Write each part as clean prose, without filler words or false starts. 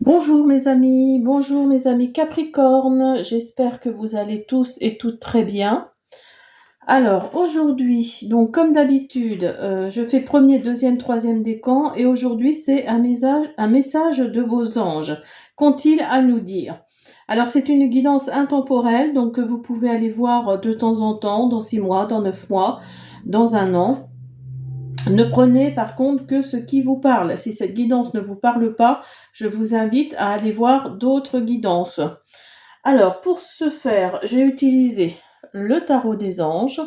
Bonjour mes amis Capricorne, j'espère que vous allez tous et toutes très bien. Alors aujourd'hui, donc comme d'habitude, je fais premier, deuxième, troisième décan et aujourd'hui c'est un message de vos anges. Qu'ont-ils à nous dire? Alors c'est une guidance intemporelle, donc que vous pouvez aller voir de temps en temps, dans 6 mois, dans 9 mois, dans un an. Ne prenez par contre que ce qui vous parle. Si cette guidance ne vous parle pas, je vous invite à aller voir d'autres guidances. Alors, pour ce faire, j'ai utilisé le tarot des anges,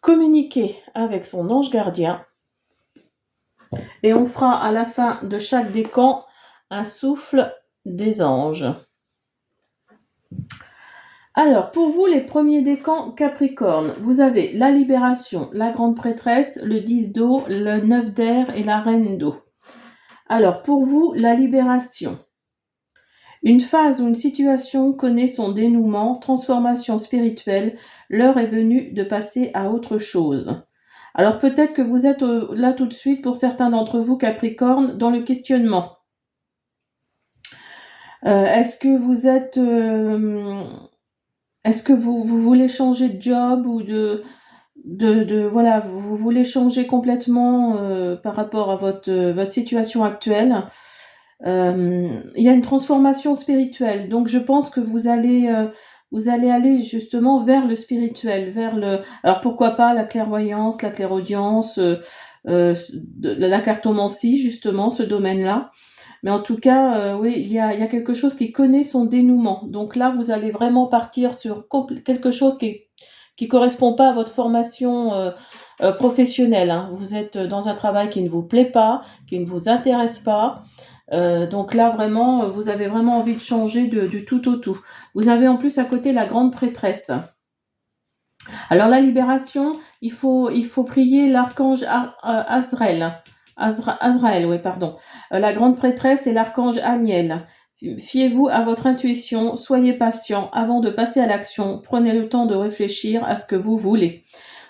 communiquer avec son ange gardien, et on fera à la fin de chaque décan un souffle des anges. Alors, pour vous, les premiers décans Capricorne, vous avez la libération, la grande prêtresse, le 10 d'eau, le 9 d'air et la reine d'eau. Alors, pour vous, la libération. Une phase ou une situation connaît son dénouement, transformation spirituelle, l'heure est venue de passer à autre chose. Alors peut-être que vous êtes là tout de suite, pour certains d'entre vous, Capricorne, dans le questionnement. Est-ce que vous voulez changer de job ou voilà, vous voulez changer complètement par rapport à votre situation actuelle? Il y a une transformation spirituelle, donc je pense que vous allez aller justement vers le spirituel, alors pourquoi pas la clairvoyance, la clairaudience, la cartomancie, justement, ce domaine-là. Mais en tout cas, oui, il y a quelque chose qui connaît son dénouement. Donc là, vous allez vraiment partir sur quelque chose qui correspond pas à votre formation professionnelle, hein. Vous êtes dans un travail qui ne vous plaît pas, qui ne vous intéresse pas. Donc là, vraiment, vous avez vraiment envie de changer du tout au tout. Vous avez en plus à côté la grande prêtresse. Alors la libération, il faut prier l'archange Azraël. Azraël, oui, pardon. La grande prêtresse et l'archange Aniel. Fiez-vous à votre intuition, soyez patient avant de passer à l'action. Prenez le temps de réfléchir à ce que vous voulez.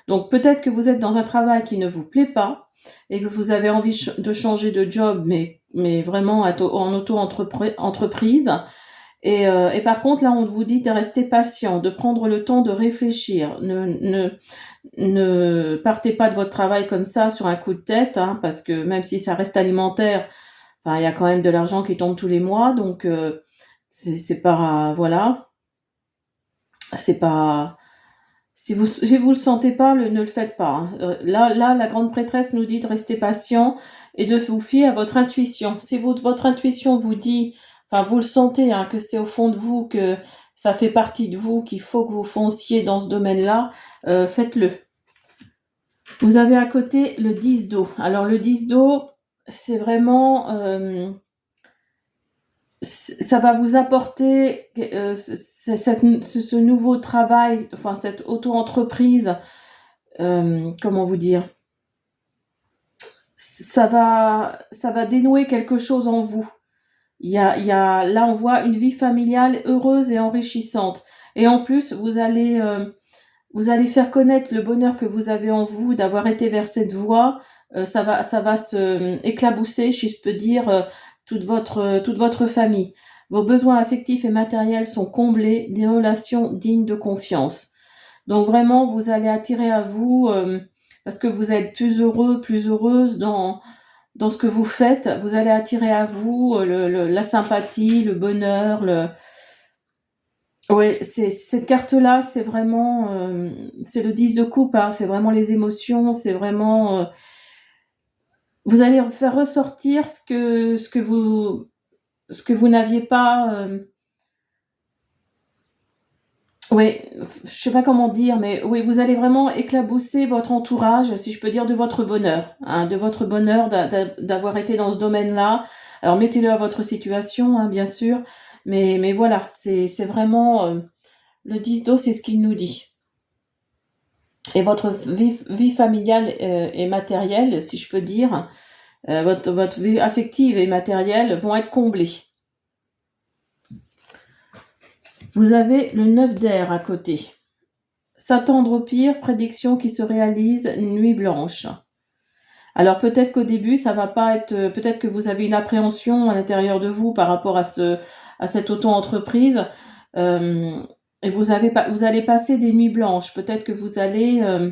Donc peut-être que vous êtes dans un travail qui ne vous plaît pas et que vous avez envie de changer de job, mais vraiment en auto-entreprise. Et par contre, là, on vous dit de rester patient, de prendre le temps de réfléchir. Ne partez pas de votre travail comme ça sur un coup de tête, hein, parce que même si ça reste alimentaire, enfin, il y a quand même de l'argent qui tombe tous les mois, donc c'est pas, voilà, c'est pas. Si vous le sentez pas, ne le faites pas, hein. Là, la grande prêtresse nous dit de rester patient et de vous fier à votre intuition. Si votre intuition vous dit, enfin vous le sentez, hein, que c'est au fond de vous, que ça fait partie de vous, qu'il faut que vous fonciez dans ce domaine-là, faites-le. Vous avez à côté le 10 d'eau. Alors le 10 d'eau, c'est vraiment... ça va vous apporter ce nouveau travail, enfin cette auto-entreprise, comment vous dire, ça va dénouer quelque chose en vous. Là on voit une vie familiale heureuse et enrichissante. Et en plus, vous allez faire connaître le bonheur que vous avez en vous d'avoir été vers cette voie. Ça va se éclabousser, si je peux dire, toute votre famille. Vos besoins affectifs et matériels sont comblés, des relations dignes de confiance. Donc vraiment, vous allez attirer à vous, parce que vous êtes plus heureux, plus heureuse dans ce que vous faites, vous allez attirer à vous la sympathie, le bonheur, Oui, cette carte-là, c'est vraiment, c'est le 10 de coupe, hein, c'est vraiment les émotions, c'est vraiment, vous allez faire ressortir ce que vous n'aviez pas, oui, je sais pas comment dire, mais oui, vous allez vraiment éclabousser votre entourage, si je peux dire, de votre bonheur, hein, de votre bonheur d'avoir été dans ce domaine-là. Alors mettez-le à votre situation, hein, bien sûr, mais voilà, c'est vraiment, le 10 d'eau, c'est ce qu'il nous dit. Et votre vie familiale et matérielle, si je peux dire, votre vie affective et matérielle vont être comblées. Vous avez le 9 d'air à côté. S'attendre au pire, prédiction qui se réalise, nuit blanche. Alors peut-être qu'au début, ça va pas être, peut-être que vous avez une appréhension à l'intérieur de vous par rapport à cette auto-entreprise, euh, et vous allez passer des nuits blanches. Peut-être que vous allez,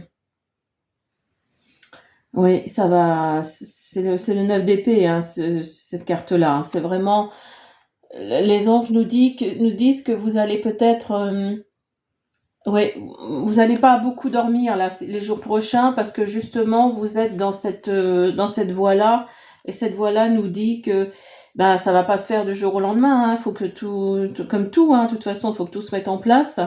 oui, ça va, c'est le 9 d'épée, hein, cette carte-là, hein. C'est vraiment, les anges nous disent que vous allez peut-être, ouais, vous n'allez pas beaucoup dormir là les jours prochains parce que justement vous êtes dans cette voie-là, et cette voie-là nous dit que bah ça va pas se faire du jour au lendemain, hein. Faut que comme tout, hein, de toute façon, il faut que tout se mette en place.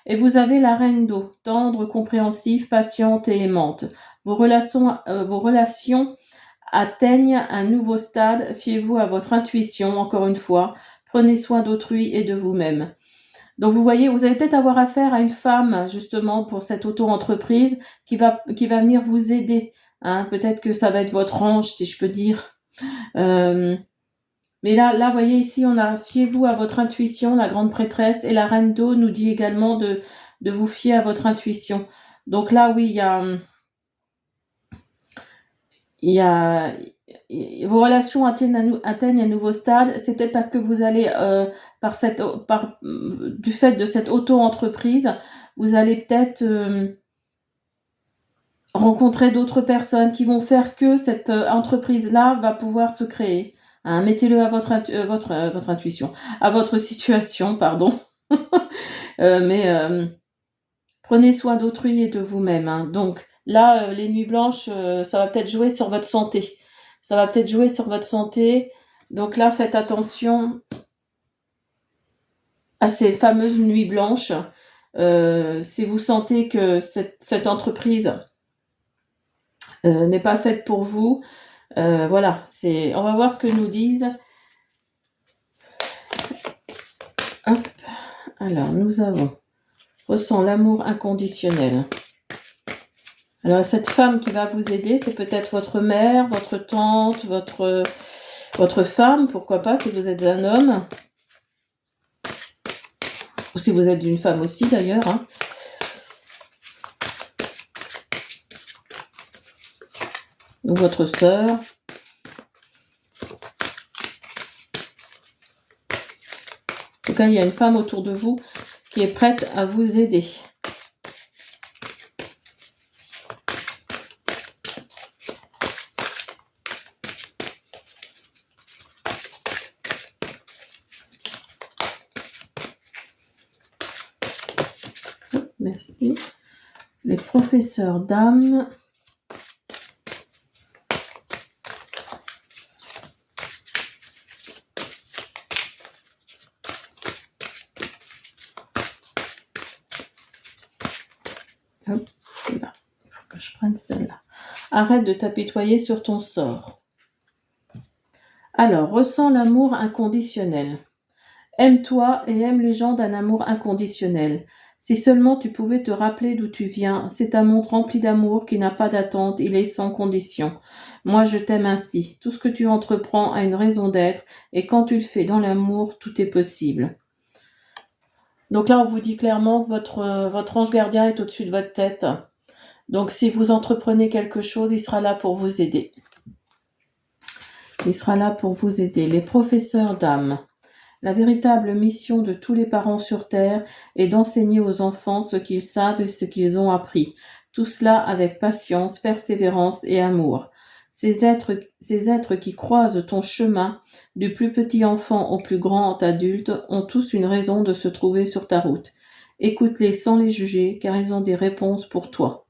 Et vous avez la reine d'eau, tendre, compréhensive, patiente et aimante. Vos relations atteignent un nouveau stade. Fiez-vous à votre intuition, encore une fois. Prenez soin d'autrui et de vous-même. Donc vous voyez, vous allez peut-être avoir affaire à une femme justement pour cette auto-entreprise qui va venir vous aider, hein. Peut-être que ça va être votre ange, si je peux dire. Euh, mais là, vous voyez ici, on a fiez-vous à votre intuition, la grande prêtresse, et la reine d'eau nous dit également de vous fier à votre intuition. Donc là, oui, il y a vos relations atteignent un nouveau stade. C'est peut-être parce que vous allez, du fait de cette auto-entreprise, vous allez peut-être rencontrer d'autres personnes qui vont faire que cette entreprise-là va pouvoir se créer. Hein, mettez-le à votre intuition, à votre situation, pardon. Mais prenez soin d'autrui et de vous-même, hein. Donc là, les nuits blanches, ça va peut-être jouer sur votre santé. Ça va peut-être jouer sur votre santé. Donc là, faites attention à ces fameuses nuits blanches. Si vous sentez que cette entreprise n'est pas faite pour vous, voilà. On va voir ce que nous disent. Hop. Alors, nous avons ressent l'amour inconditionnel. Alors, cette femme qui va vous aider, c'est peut-être votre mère, votre tante, votre femme, pourquoi pas, si vous êtes un homme. Ou si vous êtes une femme aussi, d'ailleurs, hein. Ou votre sœur. En tout cas, il y a une femme autour de vous qui est prête à vous aider. Merci. Les professeurs d'âme. Hop, là. Il faut que je prenne celle-là. Arrête de t'apitoyer sur ton sort. Alors, ressens l'amour inconditionnel. Aime-toi et aime les gens d'un amour inconditionnel. Si seulement tu pouvais te rappeler d'où tu viens, c'est un monde rempli d'amour qui n'a pas d'attente, il est sans condition. Moi je t'aime ainsi. Tout ce que tu entreprends a une raison d'être, et quand tu le fais dans l'amour, tout est possible. Donc là, on vous dit clairement que votre ange gardien est au-dessus de votre tête. Donc si vous entreprenez quelque chose, il sera là pour vous aider. Il sera là pour vous aider. Les professeurs d'âme. La véritable mission de tous les parents sur Terre est d'enseigner aux enfants ce qu'ils savent et ce qu'ils ont appris. Tout cela avec patience, persévérance et amour. Ces êtres qui croisent ton chemin, du plus petit enfant au plus grand adulte, ont tous une raison de se trouver sur ta route. Écoute-les sans les juger, car ils ont des réponses pour toi.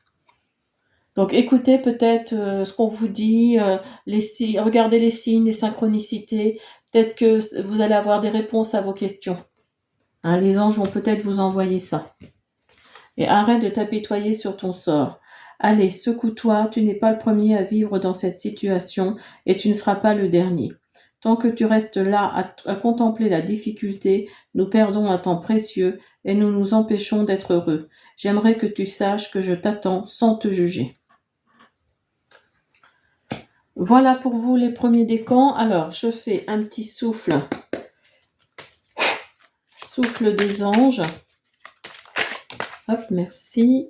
Donc écoutez peut-être ce qu'on vous dit, regardez les signes, les synchronicités. Peut-être que vous allez avoir des réponses à vos questions. Hein, les anges vont peut-être vous envoyer ça. Et arrête de t'apitoyer sur ton sort. Allez, secoue-toi, tu n'es pas le premier à vivre dans cette situation et tu ne seras pas le dernier. Tant que tu restes là à contempler la difficulté, nous perdons un temps précieux et nous nous empêchons d'être heureux. J'aimerais que tu saches que je t'attends sans te juger. Voilà pour vous les premiers décans. Alors, je fais un petit souffle. Souffle des anges. Hop, merci.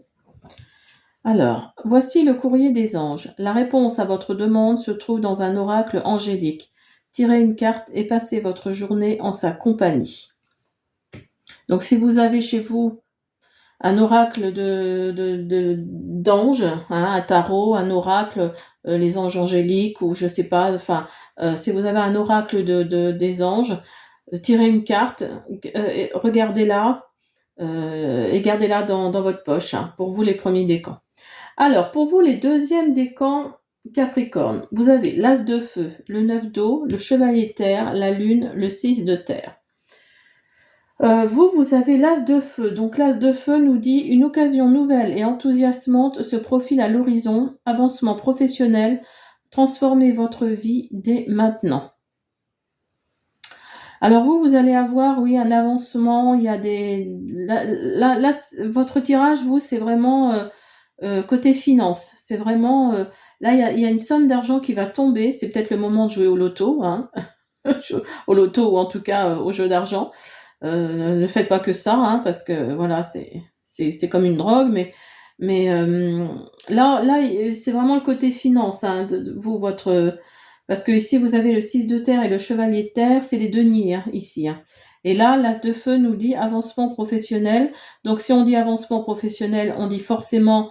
Alors, voici le courrier des anges. La réponse à votre demande se trouve dans un oracle angélique. Tirez une carte et passez votre journée en sa compagnie. Donc, si vous avez chez vous un oracle d'anges, hein, un tarot, un oracle, les anges angéliques, ou je sais pas, enfin, si vous avez un oracle des anges, tirez une carte, regardez-la, et gardez-la dans votre poche, hein, pour vous les premiers décans. Alors, pour vous les deuxièmes décans Capricorne, vous avez l'As de feu, le 9 d'eau, le chevalier terre, la lune, le 6 de terre. Vous avez l'As de feu. Donc l'As de feu nous dit une occasion nouvelle et enthousiasmante se profile à l'horizon, avancement professionnel, transformez votre vie dès maintenant. Alors vous allez avoir, oui, un avancement, il y a des... Là, votre tirage, vous, c'est vraiment côté finance. C'est vraiment... là, il y a une somme d'argent qui va tomber. C'est peut-être le moment de jouer au loto, hein. Au loto ou en tout cas au jeu d'argent. Ne faites pas que ça, hein, parce que voilà, c'est comme une drogue, mais là, c'est vraiment le côté finance, hein, vous, parce que ici, vous avez le 6 de terre et le chevalier de terre, c'est les deniers, hein, ici. Hein. Et là, l'as de feu nous dit avancement professionnel. Donc, si on dit avancement professionnel, on dit forcément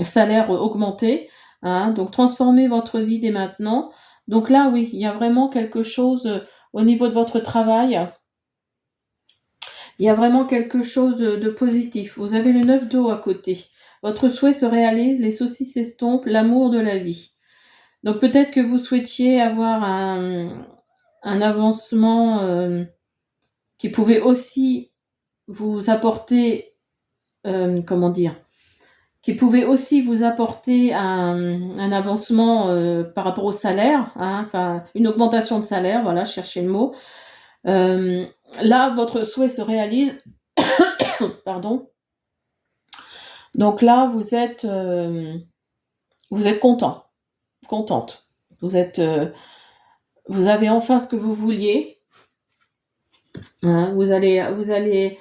salaire augmenté. Hein, donc, transformez votre vie dès maintenant. Donc là, oui, il y a vraiment quelque chose au niveau de votre travail. Il y a vraiment quelque chose de positif. Vous avez le 9 d'eau à côté. Votre souhait se réalise, les soucis s'estompent, l'amour de la vie. Donc peut-être que vous souhaitiez avoir un avancement qui pouvait aussi vous apporter, comment dire, qui pouvait aussi vous apporter un avancement par rapport au salaire, hein, enfin une augmentation de salaire, voilà, cherchez le mot. Là, votre souhait se réalise, pardon. Donc là, vous êtes content, contente. Vous avez enfin ce que vous vouliez. Hein, vous allez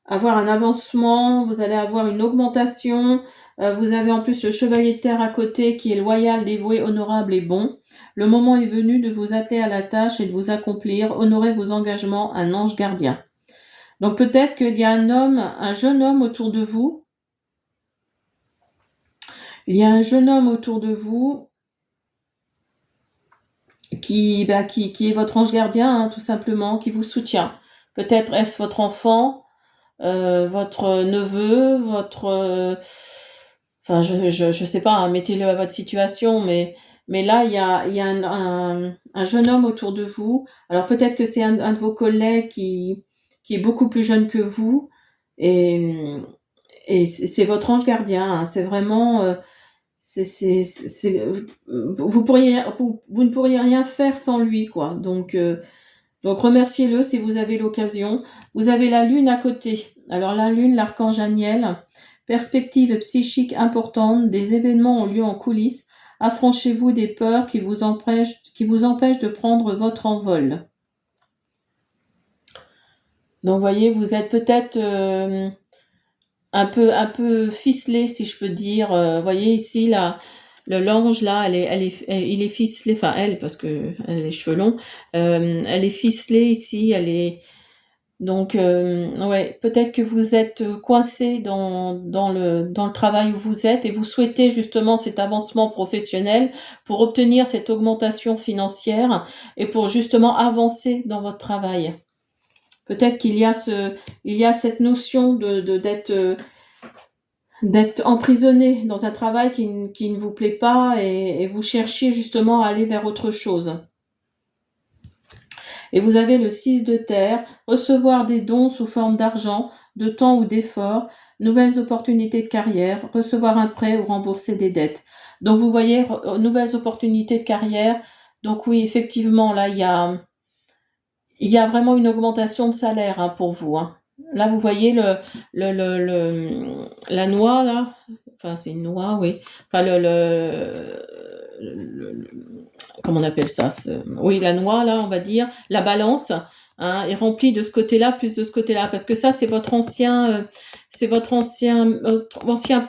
avoir un avancement, vous allez avoir une augmentation. Vous avez en plus le chevalier de terre à côté qui est loyal, dévoué, honorable et bon. Le moment est venu de vous atteler à la tâche et de vous accomplir. Honorez vos engagements, un ange gardien. Donc peut-être qu'il y a un jeune homme autour de vous. Il y a un jeune homme autour de vous qui est votre ange gardien, hein, tout simplement, qui vous soutient. Peut-être est-ce votre enfant, votre neveu, enfin, je sais pas, hein, mettez-le à votre situation, mais là, il y a un jeune homme autour de vous. Alors peut-être que c'est un de vos collègues qui est beaucoup plus jeune que vous, et, et c'est votre ange gardien, hein. C'est vraiment... vous ne pourriez rien faire sans lui, quoi. Donc remerciez-le si vous avez l'occasion. Vous avez la lune à côté. Alors la lune, l'archange Aniel, perspective psychique importante, des événements ont lieu en coulisses. Affranchez-vous des peurs qui vous empêchent de prendre votre envol. Donc voyez, vous êtes peut-être un peu ficelé, si je peux dire. Voyez ici là. L'ange là, il est ficelé, enfin elle, parce que elle a les cheveux longs, elle est ficelée ici, donc ouais, peut-être que vous êtes coincé dans le travail où vous êtes et vous souhaitez justement cet avancement professionnel pour obtenir cette augmentation financière et pour justement avancer dans votre travail. Peut-être qu'il y a cette notion d'être emprisonné dans un travail qui ne vous plaît pas et vous cherchiez justement à aller vers autre chose. Et vous avez le 6 de terre, recevoir des dons sous forme d'argent, de temps ou d'effort, nouvelles opportunités de carrière, recevoir un prêt ou rembourser des dettes. Donc vous voyez, nouvelles opportunités de carrière. Donc oui, effectivement, là, il y a vraiment une augmentation de salaire, hein, pour vous. Hein. Là, vous voyez la noix, là. Enfin, c'est une noix, oui. Enfin, comment on appelle ça, oui, la noix, là, on va dire, la balance, hein, est remplie de ce côté-là, plus de ce côté-là, parce que ça, c'est votre ancien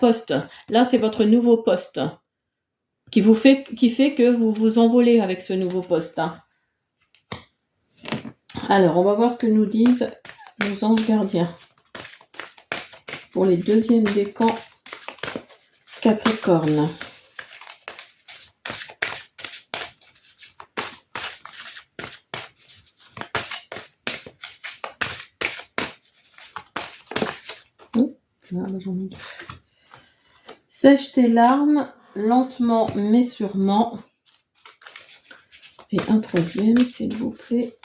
poste. Là, c'est votre nouveau poste qui fait que vous vous envolez avec ce nouveau poste, hein. Alors, on va voir ce que nous disent nos anges gardiens pour les deuxièmes décans Capricorne. Sèche tes larmes, lentement mais sûrement. Et un troisième, s'il vous plaît.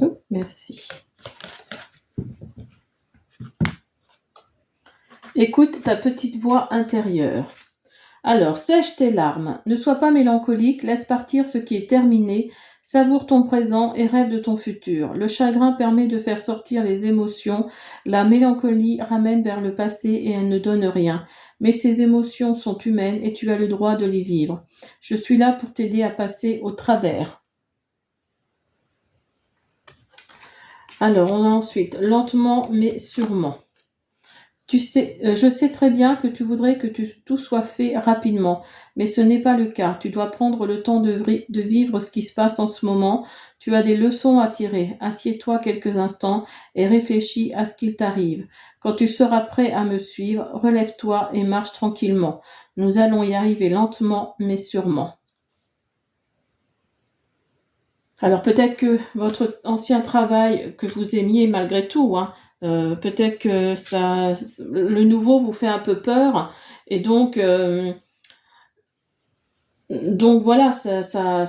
Oh, merci. Écoute ta petite voix intérieure. Alors, sèche tes larmes, ne sois pas mélancolique, laisse partir ce qui est terminé, savoure ton présent et rêve de ton futur. Le chagrin permet de faire sortir les émotions, la mélancolie ramène vers le passé et elle ne donne rien. Mais ces émotions sont humaines et tu as le droit de les vivre. Je suis là pour t'aider à passer au travers. Alors, on a ensuite lentement mais sûrement. Je sais très bien que tu voudrais que tout soit fait rapidement, mais ce n'est pas le cas. Tu dois prendre le temps de vivre ce qui se passe en ce moment. Tu as des leçons à tirer. Assieds-toi quelques instants et réfléchis à ce qu'il t'arrive. Quand tu seras prêt à me suivre, relève-toi et marche tranquillement. Nous allons y arriver lentement, mais sûrement. Alors peut-être que votre ancien travail que vous aimiez malgré tout, hein, peut-être que le nouveau vous fait un peu peur et donc voilà, ça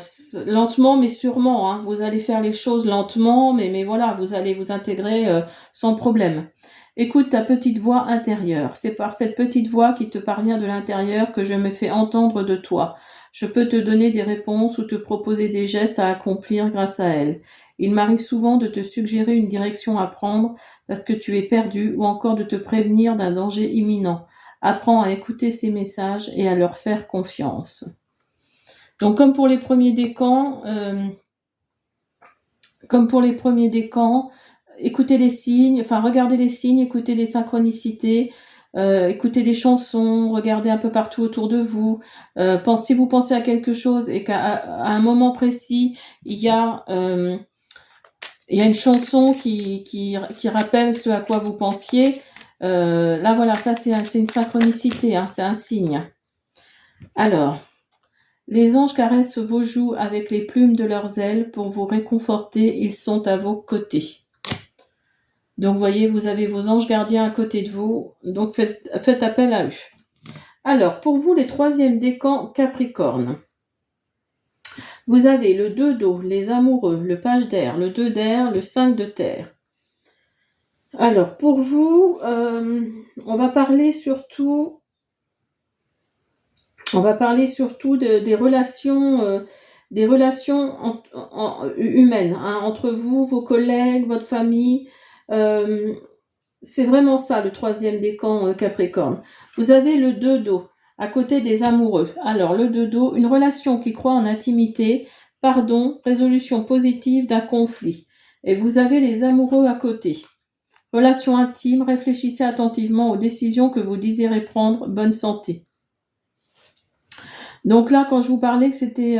lentement mais sûrement, hein, vous allez faire les choses lentement mais voilà, vous allez vous intégrer sans problème. Écoute ta petite voix intérieure. C'est par cette petite voix qui te parvient de l'intérieur que je me fais entendre de toi. Je peux te donner des réponses ou te proposer des gestes à accomplir grâce à elle. Il m'arrive souvent de te suggérer une direction à prendre parce que tu es perdu ou encore de te prévenir d'un danger imminent. Apprends à écouter ces messages et à leur faire confiance. Donc comme pour les premiers décans, écoutez les signes, enfin regardez les signes, écoutez les synchronicités, écoutez les chansons, regardez un peu partout autour de vous. Si vous pensez à quelque chose et qu'à un moment précis, il y a une chanson qui rappelle ce à quoi vous pensiez, là voilà, ça c'est une synchronicité, hein, c'est un signe. Alors, les anges caressent vos joues avec les plumes de leurs ailes pour vous réconforter, ils sont à vos côtés. Donc, vous voyez, vous avez vos anges gardiens à côté de vous, donc faites appel à eux. Alors, pour vous, les troisièmes décans Capricorne. Vous avez le 2 d'eau, les amoureux, le page d'air, le 2 d'air, le 5 de terre. Alors, pour vous, on va parler surtout des relations humaines, hein, entre vous, vos collègues, votre famille. C'est vraiment ça le troisième décan Capricorne. Vous avez le 2 d'eau à côté des amoureux. Alors le 2 d'eau, une relation qui croit en intimité, pardon, résolution positive d'un conflit. Et vous avez les amoureux à côté. Relation intime, réfléchissez attentivement aux décisions que vous désirez prendre, bonne santé. Donc là, quand je vous parlais que c'était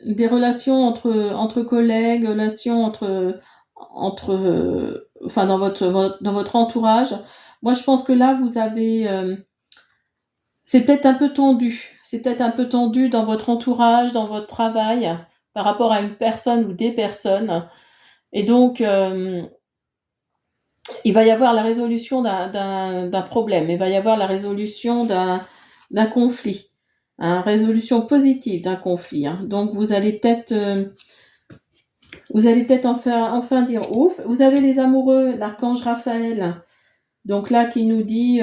des relations entre collègues, relations dans votre entourage, moi je pense que là vous avez c'est peut-être un peu tendu dans votre entourage, dans votre travail par rapport à une personne ou des personnes, et donc il va y avoir la résolution d'un problème, il va y avoir la résolution d'un conflit, hein, résolution positive d'un conflit, hein. Donc vous allez peut-être enfin dire ouf. Vous avez les amoureux, l'archange Raphaël, donc là qui nous dit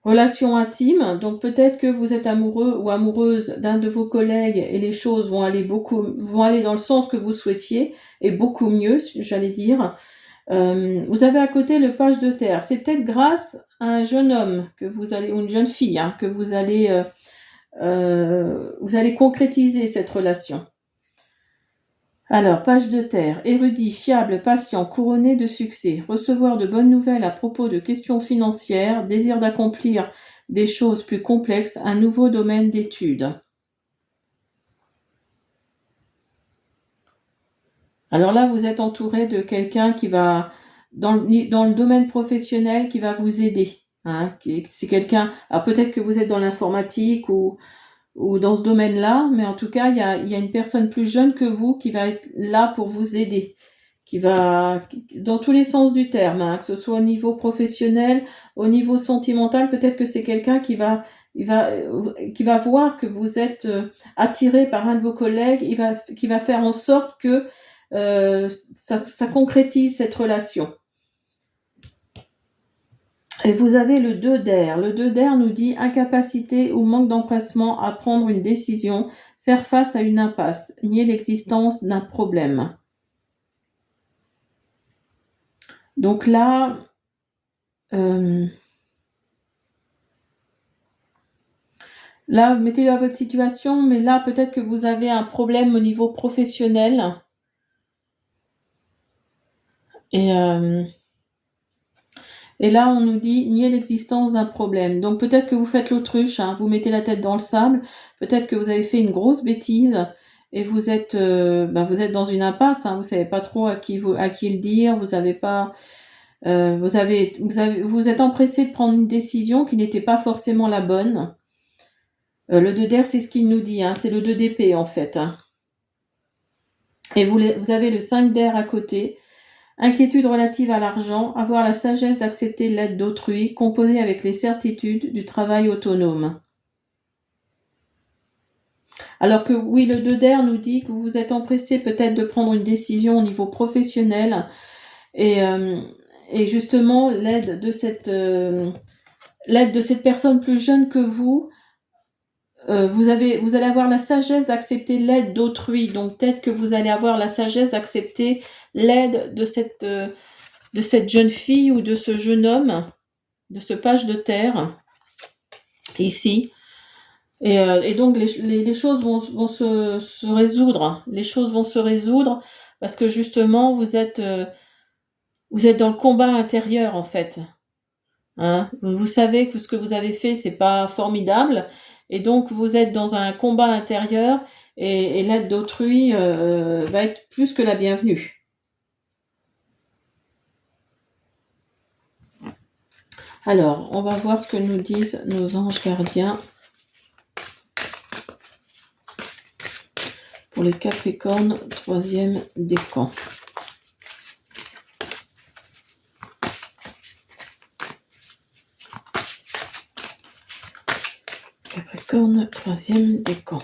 relation intime. Donc peut-être que vous êtes amoureux ou amoureuse d'un de vos collègues et les choses vont aller dans le sens que vous souhaitiez et beaucoup mieux, j'allais dire. Vous avez à côté le page de terre. C'est peut-être grâce à un jeune homme que vous allez, ou une jeune fille, hein, que vous allez concrétiser cette relation. Alors, page de terre, érudit, fiable, patient, couronné de succès, recevoir de bonnes nouvelles à propos de questions financières, désir d'accomplir des choses plus complexes, un nouveau domaine d'étude. Alors là, vous êtes entouré de quelqu'un qui va, dans le domaine professionnel, qui va vous aider. Hein, c'est quelqu'un, alors peut-être que vous êtes dans l'informatique ou dans ce domaine-là, mais en tout cas, il y a une personne plus jeune que vous qui va être là pour vous aider, qui va, dans tous les sens du terme, hein, que ce soit au niveau professionnel, au niveau sentimental, peut-être que c'est quelqu'un qui va voir que vous êtes attiré par un de vos collègues, qui va faire en sorte que ça concrétise cette relation. Et vous avez le 2 d'air. Le 2 d'air nous dit incapacité ou manque d'empressement à prendre une décision, faire face à une impasse, nier l'existence d'un problème. Donc là, mettez-le à votre situation, mais là, peut-être que vous avez un problème au niveau professionnel. Et là, on nous dit nier l'existence d'un problème. Donc peut-être que vous faites l'autruche, hein, vous mettez la tête dans le sable. Peut-être que vous avez fait une grosse bêtise et vous êtes dans une impasse. Hein, vous savez pas trop à qui le dire. Vous avez pas, vous êtes empressé de prendre une décision qui n'était pas forcément la bonne. Le 2 d'air, c'est ce qu'il nous dit. Hein, c'est le 2 d'épée en fait. Hein. Et vous avez le 5 d'air à côté. Inquiétude relative à l'argent, avoir la sagesse d'accepter l'aide d'autrui, composer avec les certitudes du travail autonome. Alors que oui, le 2 d'air nous dit que vous êtes empressé peut-être de prendre une décision au niveau professionnel et justement l'aide de cette personne plus jeune que vous, vous allez avoir la sagesse d'accepter l'aide d'autrui. Donc peut-être que vous allez avoir la sagesse d'accepter l'aide de cette jeune fille ou de ce jeune homme, de ce page de terre, ici. Et donc les choses vont se résoudre. Les choses vont se résoudre parce que justement vous êtes dans le combat intérieur en fait. Hein, vous savez que ce que vous avez fait c'est pas formidable et donc vous êtes dans un combat intérieur et l'aide d'autrui va être plus que la bienvenue. Alors, on va voir ce que nous disent nos anges gardiens pour les Capricornes, 3e décan. Capricorne, 3e décan.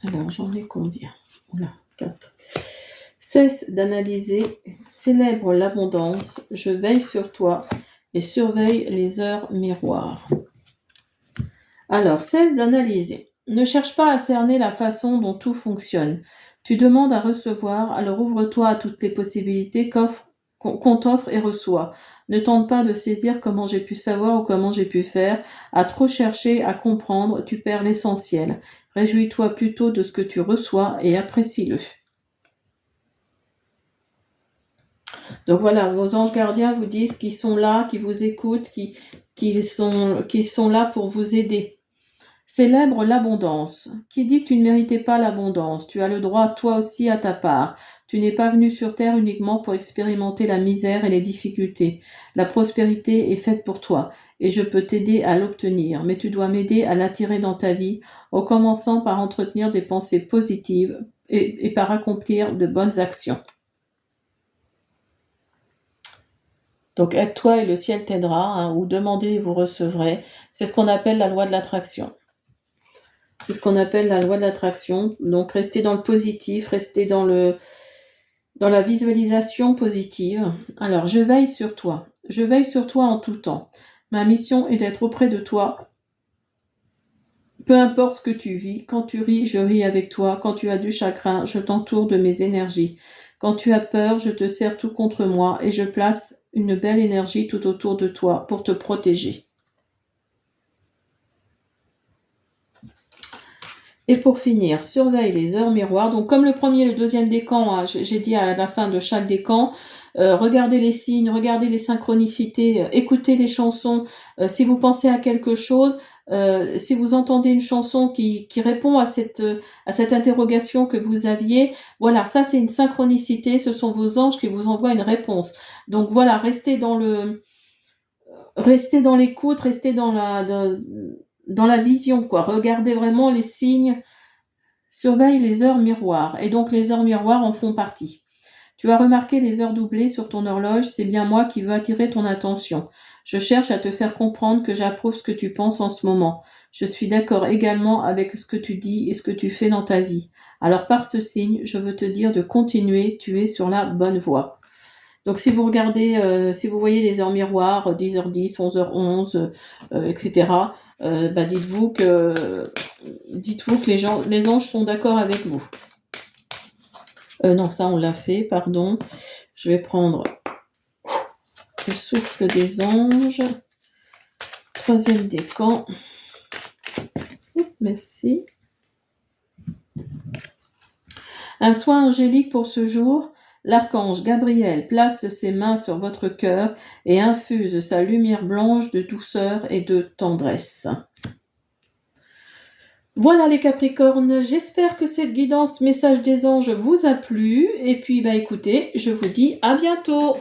Alors, j'en ai combien? Oula, 4. Cesse d'analyser, célèbre l'abondance, je veille sur toi et surveille les heures miroirs. Alors, cesse d'analyser. Ne cherche pas à cerner la façon dont tout fonctionne. Tu demandes à recevoir, alors ouvre-toi à toutes les possibilités qu'on t'offre et reçoit. Ne tente pas de saisir comment j'ai pu savoir ou comment j'ai pu faire. À trop chercher à comprendre, tu perds l'essentiel. Réjouis-toi plutôt de ce que tu reçois et apprécie-le. Donc voilà, vos anges gardiens vous disent qu'ils sont là, qu'ils vous écoutent, qu'ils sont là pour vous aider. Célèbre l'abondance. Qui dit que tu ne méritais pas l'abondance? Tu as le droit, toi aussi, à ta part. Tu n'es pas venu sur terre uniquement pour expérimenter la misère et les difficultés. La prospérité est faite pour toi, et je peux t'aider à l'obtenir, mais tu dois m'aider à l'attirer dans ta vie, en commençant par entretenir des pensées positives et par accomplir de bonnes actions. Donc aide-toi et le ciel t'aidera, hein, ou demandez et vous recevrez. C'est ce qu'on appelle la loi de l'attraction. C'est ce qu'on appelle la loi de l'attraction. Donc restez dans le positif, restez dans la visualisation positive. Alors je veille sur toi. Je veille sur toi en tout temps. Ma mission est d'être auprès de toi. Peu importe ce que tu vis, quand tu ris, je ris avec toi. Quand tu as du chagrin, je t'entoure de mes énergies. Quand tu as peur, je te serre tout contre moi et je place une belle énergie tout autour de toi pour te protéger. Et pour finir, surveille les heures miroirs. Donc comme le premier et le deuxième décan, hein, j'ai dit à la fin de chaque décan, regardez les signes, regardez les synchronicités, écoutez les chansons. Si vous pensez à quelque chose, si vous entendez une chanson qui répond à cette interrogation que vous aviez, voilà, ça c'est une synchronicité, ce sont vos anges qui vous envoient une réponse. Donc voilà, restez dans l'écoute, restez dans la vision, quoi. Regardez vraiment les signes, surveille les heures miroirs. Et donc les heures miroirs en font partie. Tu as remarqué les heures doublées sur ton horloge, c'est bien moi qui veux attirer ton attention. Je cherche à te faire comprendre que j'approuve ce que tu penses en ce moment. Je suis d'accord également avec ce que tu dis et ce que tu fais dans ta vie. Alors par ce signe, je veux te dire de continuer, tu es sur la bonne voie. Donc si vous regardez, si vous voyez les heures miroirs, 10h10, 11h11, etc., dites-vous que les anges sont d'accord avec vous. Non, ça on l'a fait, pardon. Je vais prendre le souffle des anges. 3e décan. Merci. Un soin angélique pour ce jour. L'archange Gabriel place ses mains sur votre cœur et infuse sa lumière blanche de douceur et de tendresse. Voilà les Capricornes, j'espère que cette guidance message des anges vous a plu. Et puis écoutez, je vous dis à bientôt.